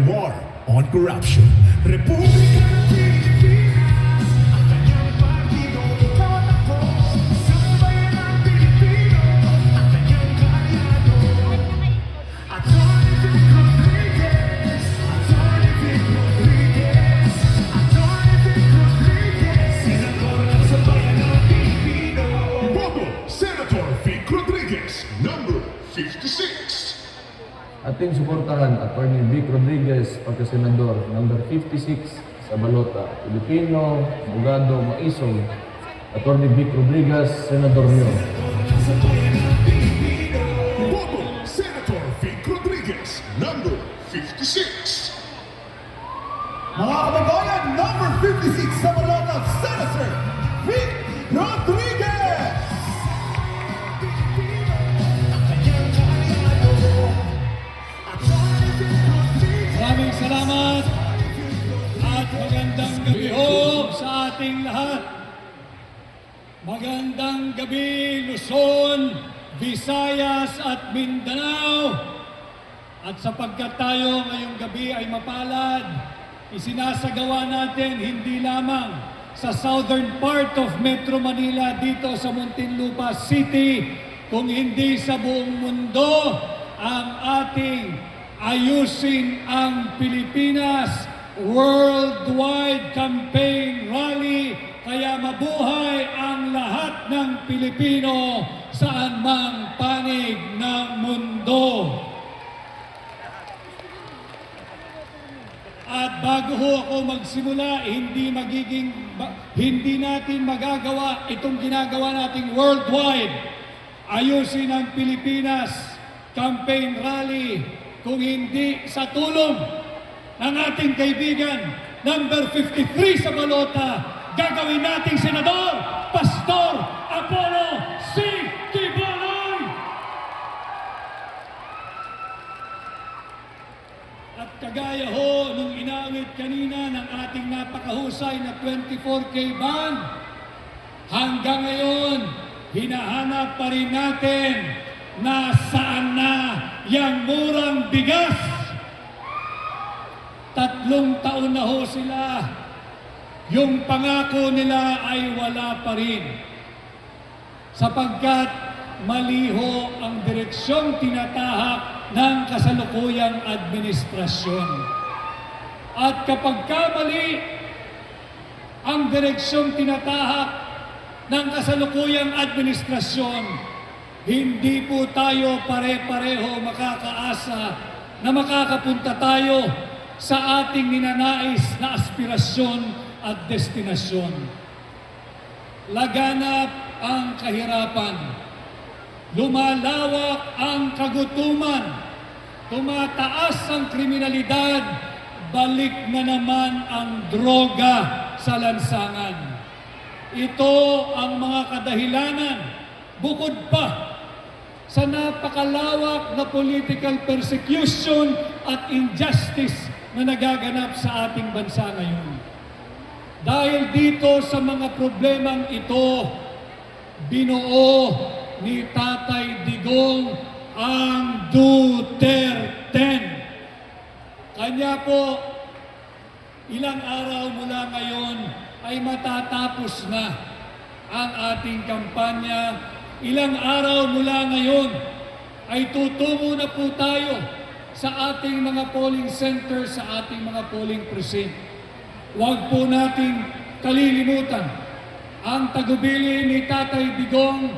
War on Corruption. Republika ng Pilipinas, ang kanyang partido, ikaw at ako. Sambayan ng Pilipino, ang kanyang kalyado. Atty. Vic Rodriguez, Atty. Vic Rodriguez, Atty. Vic Rodriguez, Senador ng Sambayan ng Pilipino. Boto, Senator Vic Rodriguez, number 56. Ating suportahan Atty. Vic Rodriguez, pagkasenador, number 56 sa balota. Pilipino, abogado, maisog. Atty. Vic Rodriguez, senador niyo. Boto, Senator Vic Rodriguez, number 56. Mga kababayan, number 56 sa balota, Senator Vic Rodriguez! Maraming salamat at magandang gabi ho sa ating lahat. Magandang gabi Luzon, Visayas at Mindanao. At sapagkat tayo ngayong gabi ay mapalad, isinasagawa natin hindi lamang sa southern part of Metro Manila dito sa Muntinlupa City, kung hindi sa buong mundo ang ating Ayusin ang Pilipinas Worldwide Campaign Rally. Kaya mabuhay ang lahat ng Pilipino saan mang panig ng mundo. At bago ho ako magsimula, hindi natin magagawa itong ginagawa nating worldwide Ayusin ang Pilipinas Campaign Rally kung hindi sa tulong ng ating kaibigan, number 53 sa balota, gagawin nating Senador Pastor Apollo C. Quiboloy. At kagaya ho nung inawit kanina ng ating napakahusay na 24K band, hanggang ngayon, hinahanap pa rin natin na saan na yang murang bigas. 3 taon na ho sila. Yung pangako nila ay wala pa rin. Sapagkat mali ho ang direksyong tinatahak ng kasalukuyang administrasyon. At kapag mali ang direksyong tinatahak ng kasalukuyang administrasyon, hindi po tayo pare-pareho makakaasa na makakapunta tayo sa ating ninanais na aspirasyon at destinasyon. Laganap ang kahirapan, lumalawak ang kagutuman, tumataas ang kriminalidad, balik na naman ang droga sa lansangan. Ito ang mga kadahilanan, bukod pa sa napakalawak na political persecution at injustice na nagaganap sa ating bansa ngayon. Dahil dito sa mga problemang ito, binuo ni Tatay Digong ang Duterte. Kanya po, ilang araw mula ngayon ay matatapos na ang ating kampanya. Ilang araw mula ngayon ay tutungo na po tayo sa ating mga polling center, sa ating mga polling precinct. Huwag po nating kalilimutan ang tagubili ni Tatay Digong,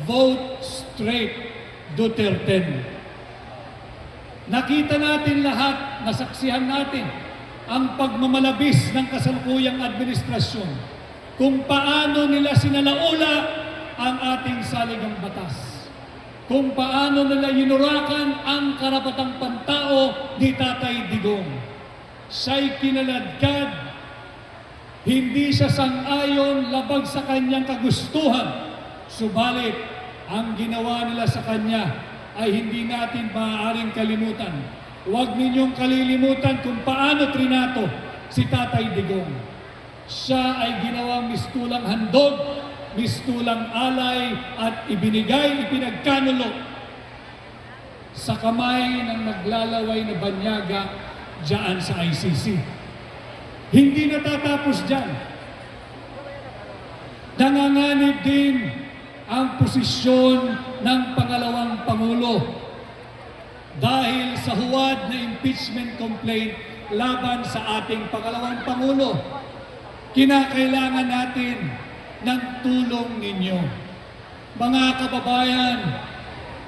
vote straight Duterte. Nakita natin lahat, nasaksihan natin ang pagmamalabis ng kasalukuyang administrasyon, kung paano nila sinalaula ang ating saligang batas, kung paano nila yinurakan ang karapatang pantao ni Tatay Digong. Siya'y kinaladkad, hindi siya sang-ayon, labag sa kanyang kagustuhan. Subalit, ang ginawa nila sa kanya ay hindi natin maaaring kalimutan. Huwag ninyong kalilimutan kung paano trinato si Tatay Digong. Siya ay ginawang mistulang handog, mistulang alay at ipinagkanulo sa kamay ng naglalaway na banyaga diyan sa ICC. Hindi natatapos dyan. Nanganganib din ang posisyon ng pangalawang Pangulo dahil sa huwad na impeachment complaint laban sa ating pangalawang Pangulo. Kinakailangan natin ng tulong ninyo. Mga kababayan,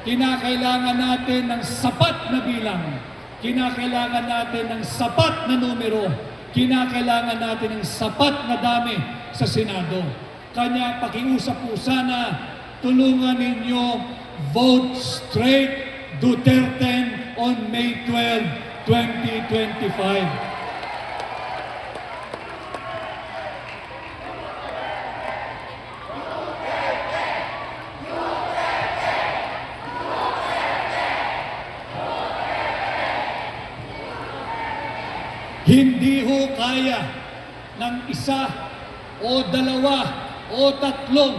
kinakailangan natin ng sapat na bilang, kinakailangan natin ng sapat na numero, kinakailangan natin ng sapat na dami sa Senado. Kanya pakiusap po sana, tulungan ninyo, vote straight Duterte on May 12, 2025. Hindi ho kaya ng isa o dalawa o tatlong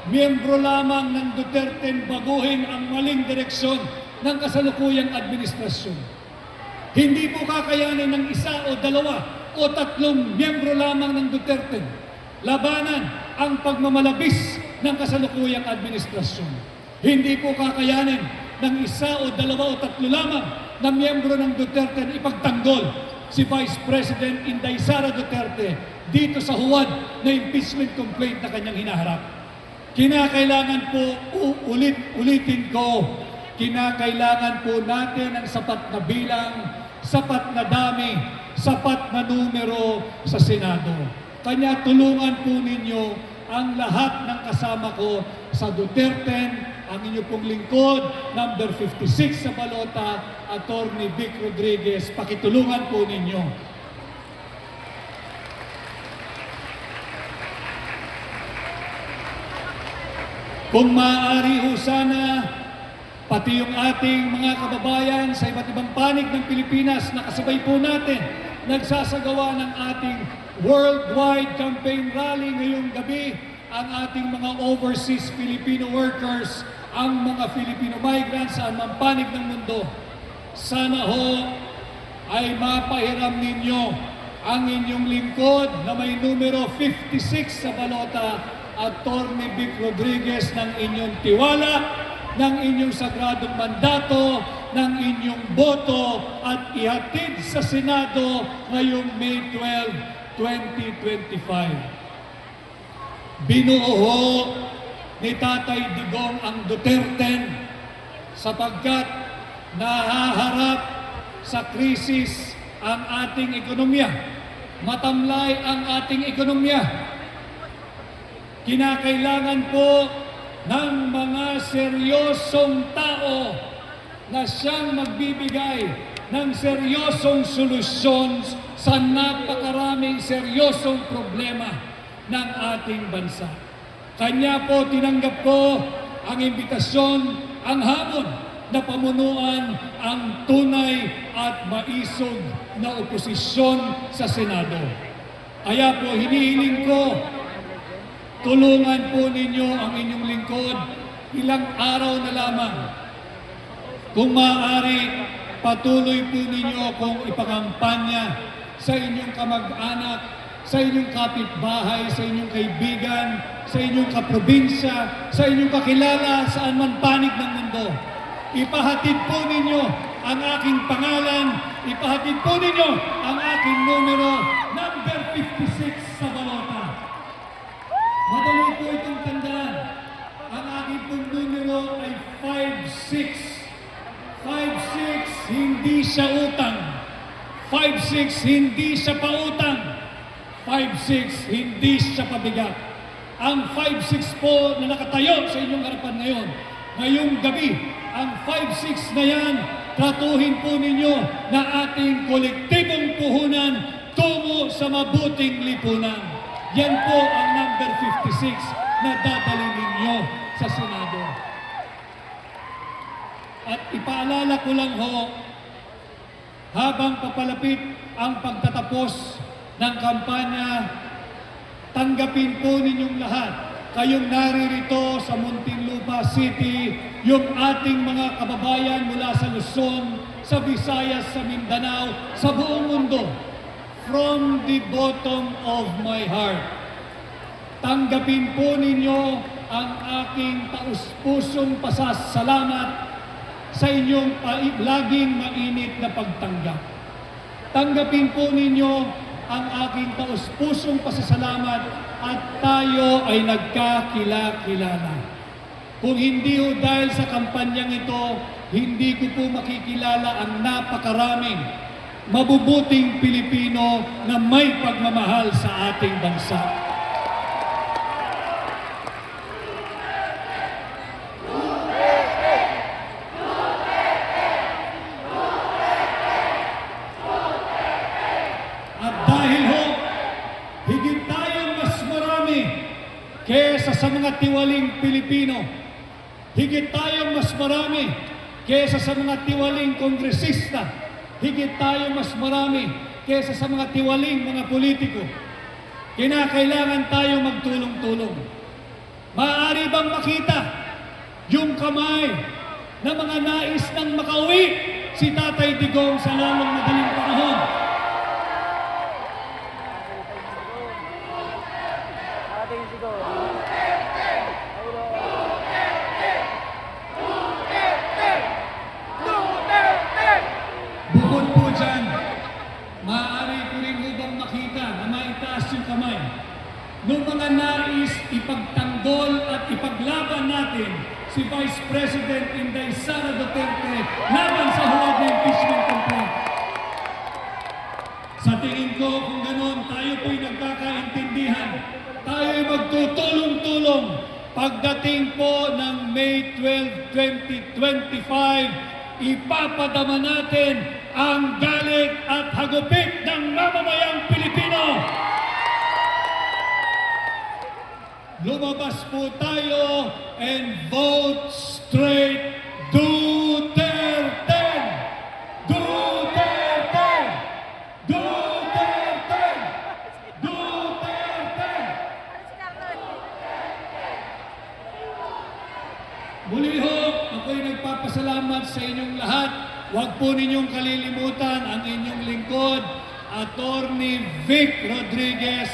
miyembro lamang ng Duterte baguhin ang maling direksyon ng kasalukuyang administrasyon. Hindi po kakayanin ng isa o dalawa o tatlong miyembro lamang ng Duterte labanan ang pagmamalabis ng kasalukuyang administrasyon. Hindi po kakayanin ng isa o dalawa o tatlo lamang na miyembro ng Duterte ipagtanggol si Vice President Inday Sara Duterte dito sa huwad na impeachment complaint na kanyang hinaharap. Kinakailangan po, ulitin ko, kinakailangan po natin ang sapat na bilang, sapat na dami, sapat na numero sa Senado. Kanya tulungan po ninyo ang lahat ng kasama ko sa Duterte, ang inyo pong lingkod, number 56 sa balota, Attorney Vic Rodriguez, pakitulungan po ninyo. Kung maaari ho sana, pati yung ating mga kababayan sa iba't ibang panig ng Pilipinas na kasabay po natin, nagsasagawa ng ating worldwide campaign rally ngayong gabi, ang ating mga overseas Filipino workers, ang mga Filipino migrants sa anumang panig ng mundo. Sana ho ay mapahiram ninyo ang inyong lingkod na may numero 56 sa balota, Attorney Vic Rodriguez, ng inyong tiwala, ng inyong sagradong mandato, ng inyong boto at ihatid sa Senado ngayong May 12, 2025. Binuo ho ni Tatay Digong ang Duterte sapagkat nahaharap sa krisis ang ating ekonomiya. Matamlay ang ating ekonomiya. Kinakailangan po ng mga seryosong tao na siyang magbibigay ng seryosong solusyon sa napakaraming seryosong problema ng ating bansa. Kanya po tinanggap ko ang imbitasyon, ang hamon na pamunuan ang tunay at maisog na oposisyon sa Senado. Kaya po hinihiling ko, tulungan po ninyo ang inyong lingkod ilang araw na lamang. Kung maaari, patuloy po ninyo akong ipangampanya sa inyong kamag-anak, sa inyong kapitbahay, sa inyong kaibigan, sa inyong kaprobinsya, sa inyong kakilala, saan man panig ng mundo. Ipahatid po ninyo ang aking pangalan, ipahatid po ninyo ang aking numero, number 56 sa balota. Madali po itong tandaan. Ang aking pong numero ay 56. 56, hindi siya utang. 56, hindi siya pautang. 56, hindi siya pabigat. Ang 56 po na nakatayo sa inyong harapan ngayon, ngayong gabi, ang 56 na yan, tratuhin po ninyo na ating kolektibong puhunan tungo sa mabuting lipunan. Yan po ang number 56 na dadalhin ninyo sa Senado. At ipaalala ko lang ho, habang papalapit ang pagtatapos ng kampanya, tanggapin po ninyong lahat, kayong naririto sa Muntinlupa City, yung ating mga kababayan mula sa Luzon, sa Visayas, sa Mindanao, sa buong mundo. From the bottom of my heart, tanggapin po ninyo ang aking taus-pusong pasasalamat sa inyong laging mainit na pagtanggap. Tanggapin po ninyo ang aking taus-pusong pasasalamat at tayo ay nagkakilala. Kung hindi ho dahil sa kampanyang ito, hindi ko po makikilala ang napakaraming mabubuting Pilipino na may pagmamahal sa ating bansa. At dahil ho, higit tayong mas marami kesa sa mga tiwaling Pilipino, higit tayong mas marami kesa sa mga tiwaling kongresista, higit tayo mas marami kesa sa mga tiwaling mga politiko. Kinakailangan tayo magtulong-tulong. Maaari bang makita yung kamay na mga nais nang makauwi si Tatay Digong sa lalong madaling panahon? Bukod po dyan, maaari ko rin hubang makita na maitaas yung kamay ng mga nais ipagtanggol at ipaglaban natin si Vice President Inday Sara Duterte laban sa huwad na impeachment complaint. Sa tingin ko, kung gano'n, tayo po'y nagkakaintindihan. Tayo'y magtutulong-tulong pagdating po ng May 12, 2025, ipapadama natin ang galit at hagupit ng mamamayang Pilipino. Lumabas po tayo and vote straight Duterte! Duterte! Duterte! Duterte! Muli ho, ako'y nagpapasalamat sa inyong lahat. Huwag po ninyong kalilimutan ang inyong lingkod, Attorney Vic Rodriguez,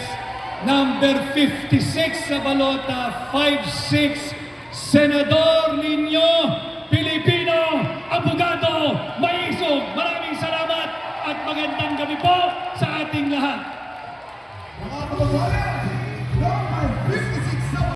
number 56 sa balota, 56, Senador